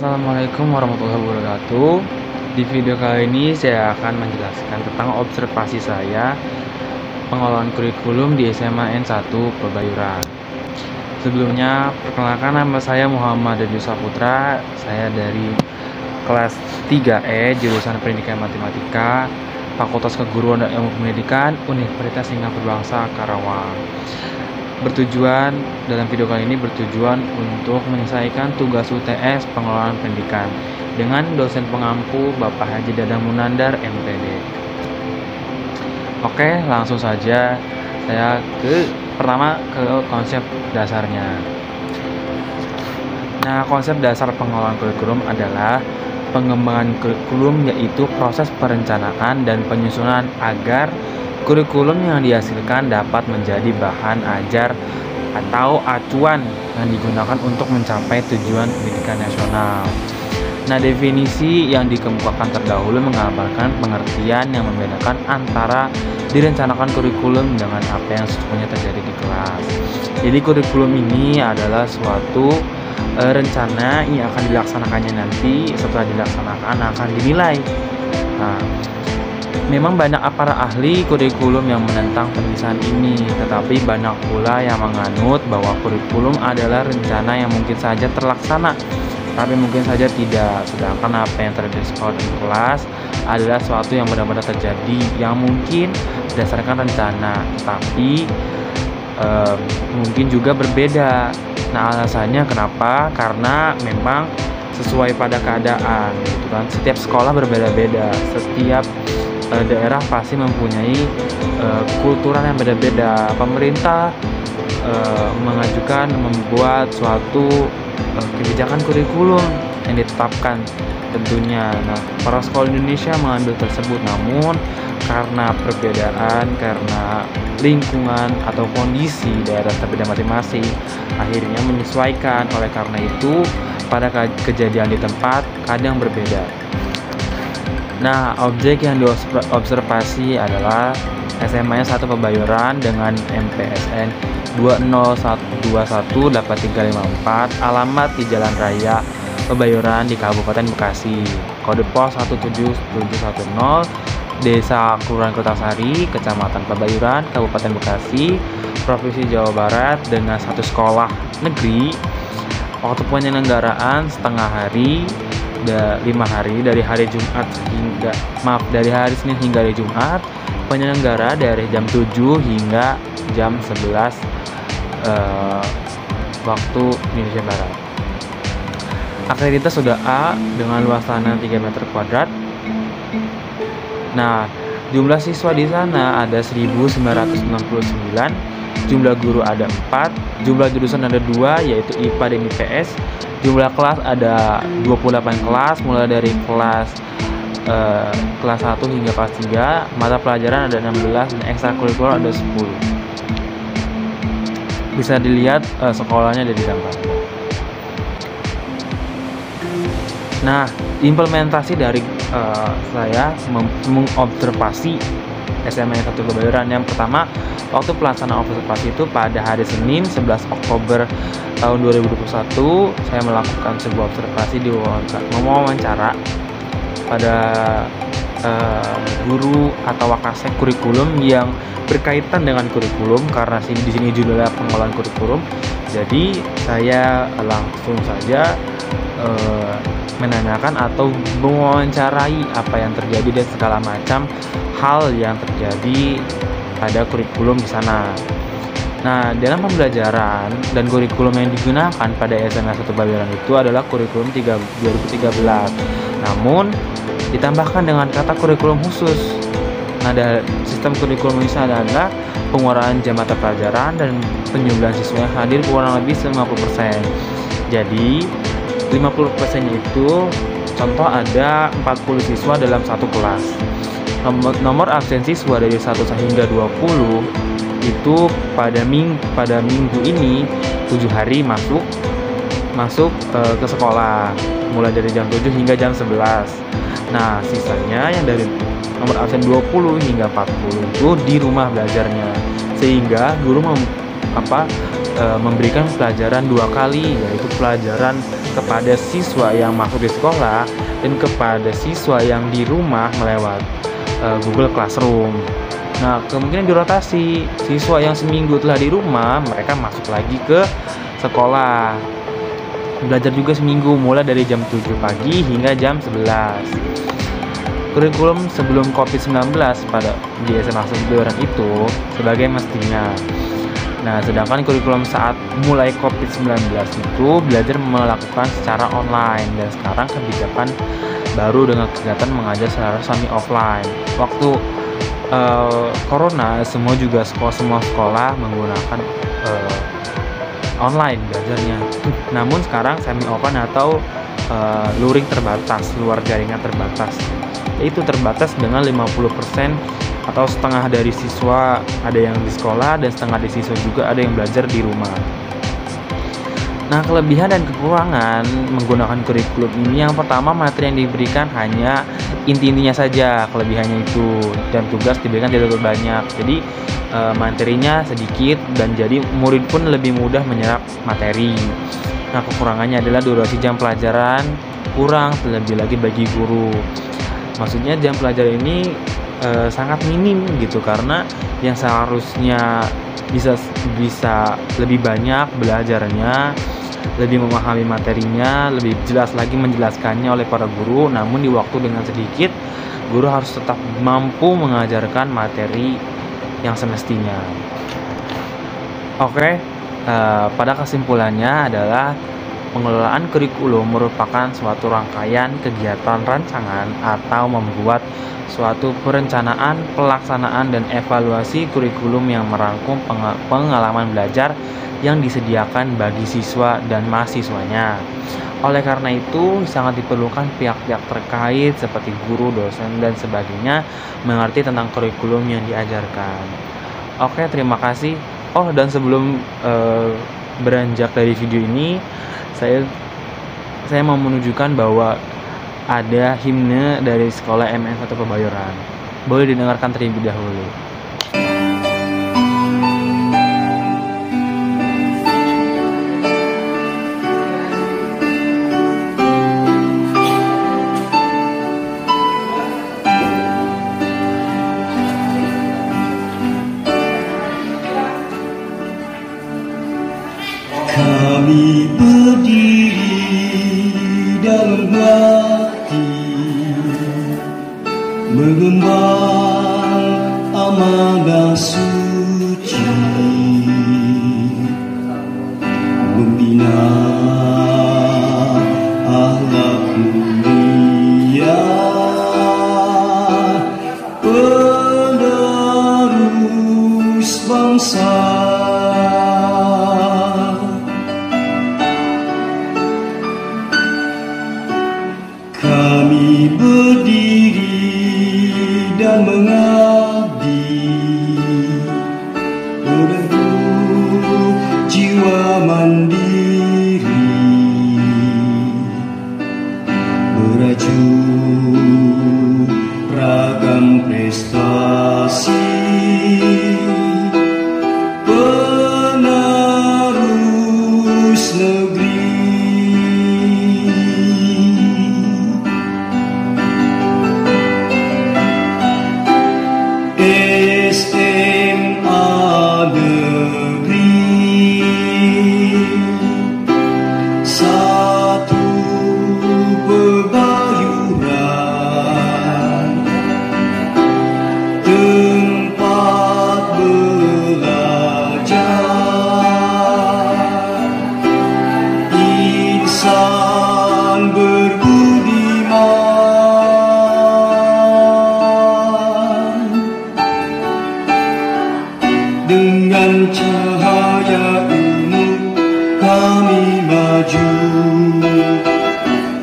Assalamualaikum warahmatullahi wabarakatuh. Di video kali ini saya akan menjelaskan tentang observasi saya pengolahan kurikulum di SMA N1 Pebayuran. Sebelumnya, perkenalkan nama saya Muhammad Dadi Saputra. Saya dari kelas 3E jurusan Pendidikan Matematika, Fakultas Keguruan dan Ilmu Pendidikan, Universitas Singapura Bangsa Karawang. Dalam video kali ini bertujuan untuk menyelesaikan tugas UTS pengelolaan pendidikan dengan dosen pengampu Bapak Haji Dadang Munandar MPD. Oke, langsung saja saya pertama ke konsep dasarnya. Nah, konsep dasar pengelolaan kurikulum adalah pengembangan kurikulum, yaitu proses perencanaan dan penyusunan agar kurikulum yang dihasilkan dapat menjadi bahan ajar atau acuan yang digunakan untuk mencapai tujuan pendidikan nasional. Nah, definisi yang dikemukakan terdahulu menggambarkan pengertian yang membedakan antara direncanakan kurikulum dengan apa yang sesungguhnya terjadi di kelas. Jadi kurikulum ini adalah suatu rencana yang akan dilaksanakannya nanti. Setelah dilaksanakan akan dinilai. Nah, memang banyak para ahli kurikulum yang menentang pemisahan ini, tetapi banyak pula yang menganut bahwa kurikulum adalah rencana yang mungkin saja terlaksana, tapi mungkin saja tidak. Sedangkan apa yang terjadi di sekolah dan kelas adalah sesuatu yang benar-benar terjadi, yang mungkin berdasarkan rencana, tapi mungkin juga berbeda. Nah, alasannya kenapa? Karena memang sesuai pada keadaan, gitu kan. Setiap sekolah berbeda-beda, setiap daerah pasti mempunyai kulturan yang beda-beda. Pemerintah membuat suatu kebijakan kurikulum yang ditetapkan tentunya. Nah, para sekolah Indonesia mengambil tersebut, namun karena perbedaan, karena lingkungan atau kondisi daerah berbeda masing-masing, akhirnya menyesuaikan. Oleh karena itu, pada kejadian di tempat kadang berbeda. Nah, objek yang diobservasi adalah SMA 1 Pebayuran dengan MPSN 201218354, alamat di Jalan Raya Pebayuran di Kabupaten Bekasi, kode pos 17710, Desa Kelurahan Kertasari, Kecamatan Pebayuran, Kabupaten Bekasi, Provinsi Jawa Barat, dengan satu sekolah negeri. Waktu penyelenggaraan setengah hari, 5 hari, dari hari Senin hingga hari Jumat. Penyelenggara dari jam 7 hingga jam 11 waktu Indonesia Barat. Akreditasi sudah A dengan luas tanah 3 meter kuadrat. Nah, jumlah siswa di sana ada 1969, jumlah guru ada 4, jumlah jurusan ada 2, yaitu IPA dan IPS. Jumlah kelas ada 28 kelas, mulai dari kelas 1 hingga kelas 3. Mata pelajaran ada 16 dan ekstrakurikuler ada 10. Bisa dilihat sekolahnya ada di gambar. Nah, implementasi dari saya mengobservasi SMA 1 Pebayuran. Yang pertama, waktu pelaksanaan observasi itu pada hari Senin 11 Oktober tahun 2021, saya melakukan sebuah observasi di wawancara pada guru atau wakasek kurikulum yang berkaitan dengan kurikulum, karena di sini judulnya pengolahan kurikulum. Jadi saya langsung saja menanyakan atau mewawancarai apa yang terjadi dan segala macam hal yang terjadi pada kurikulum di sana. Nah, dalam pembelajaran dan kurikulum yang digunakan pada SMA 1 Pebayuran itu adalah kurikulum 2013. Namun ditambahkan dengan kata kurikulum khusus. Nah, sistem kurikulum ini adalah pengurangan jam mata pelajaran dan penjumlahan siswa yang hadir kurang lebih 50%. Jadi 50%-nya itu contoh ada 40 siswa dalam satu kelas. Nomor absen siswa dari 1 hingga 20 itu pada minggu ini 7 hari masuk ke sekolah, mulai dari jam 7 hingga jam 11. Nah, sisanya yang dari nomor absen 20 hingga 40 itu di rumah belajarnya, sehingga guru memberikan pelajaran 2 kali, yaitu pelajaran kepada siswa yang masuk di sekolah dan kepada siswa yang di rumah melewat Google Classroom. Nah, kemungkinan dirotasi, siswa yang seminggu telah di rumah, mereka masuk lagi ke sekolah. Belajar juga seminggu, mulai dari jam 7 pagi hingga jam 11. Kurikulum sebelum COVID-19 pada di SMA modern itu sebagai mestinya. Nah, sedangkan kurikulum saat mulai COVID-19 itu belajar melakukan secara online, dan sekarang kebijakan baru dengan kegiatan mengajar secara semi offline. Waktu Corona, semua sekolah menggunakan online belajarnya. Namun sekarang semi offline atau luring terbatas, luar jaringan terbatas. Yaitu terbatas dengan 50% atau setengah dari siswa ada yang di sekolah dan setengah dari siswa juga ada yang belajar di rumah. Nah, kelebihan dan kekurangan menggunakan kurikulum ini, yang pertama, materi yang diberikan hanya inti-intinya saja, kelebihannya itu, dan tugas diberikan tidak terlalu banyak. Jadi materinya sedikit dan jadi murid pun lebih mudah menyerap materi. Nah, kekurangannya adalah durasi jam pelajaran kurang, terlebih lagi bagi guru. Maksudnya jam pelajaran ini sangat minim gitu, karena yang seharusnya bisa lebih banyak belajarnya, lebih memahami materinya, lebih jelas lagi menjelaskannya oleh para guru, namun di waktu dengan sedikit, guru harus tetap mampu mengajarkan materi yang semestinya. Oke, pada kesimpulannya adalah pengelolaan kurikulum merupakan suatu rangkaian kegiatan rancangan atau membuat suatu perencanaan, pelaksanaan, dan evaluasi kurikulum yang merangkum pengalaman belajar yang disediakan bagi siswa dan mahasiswanya. Oleh karena itu, sangat diperlukan pihak-pihak terkait seperti guru, dosen, dan sebagainya mengerti tentang kurikulum yang diajarkan. Oke, terima kasih. Oh, dan sebelum beranjak dari video ini, saya mau menunjukkan bahwa ada himne dari sekolah MN 1 Kebayoran. Boleh didengarkan terlebih dahulu. Kami berdiri dalam hati, mengemban amanah suci, membina akhlak mulia, penerus bangsa. Kami berdiri dan mengabdi, meneguh jiwa mandiri, merajut ragam prestasi, penerus negeri. SMA Negeri 1 Kebayoran, tempat belajar, insan berbudiman. Dengan cahaya ilmu kami maju,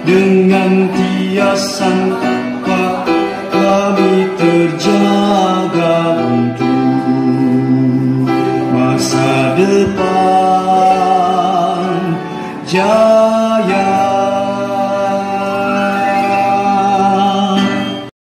dengan tiasan takwa kami terjaga untuk masa depan.